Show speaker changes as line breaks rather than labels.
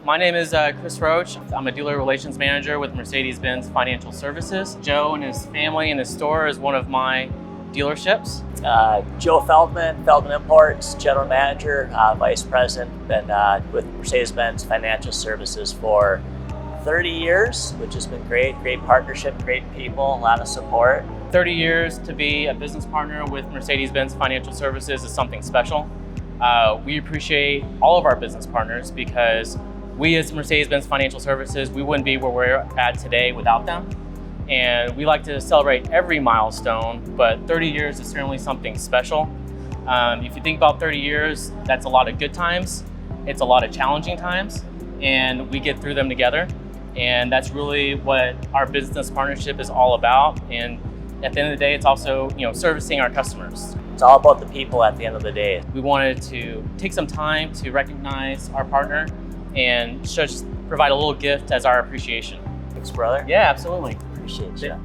My name is Chris Roach. I'm a dealer relations manager with Mercedes-Benz Financial Services. Joe and his family and his store is one of my dealerships.
Joe Feldmann, Feldmann Imports, general manager, vice president, been with Mercedes-Benz Financial Services for 30 years, which has been great partnership, great people, a lot of support.
30 years to be a business partner with Mercedes-Benz Financial Services is something special. We appreciate all of our business partners because we as Mercedes-Benz Financial Services, we wouldn't be where we're at today without them. And we like to celebrate every milestone, but 30 years is certainly something special. If you think about 30 years, that's a lot of good times. It's a lot of challenging times, and we get through them together. And that's really what our business partnership is all about. And at the end of the day, it's also, servicing our customers.
It's all about the people at the end of the day.
We wanted to take some time to recognize our partner and just provide a little gift as our appreciation.
Thanks, brother.
Yeah, absolutely.
Appreciate you.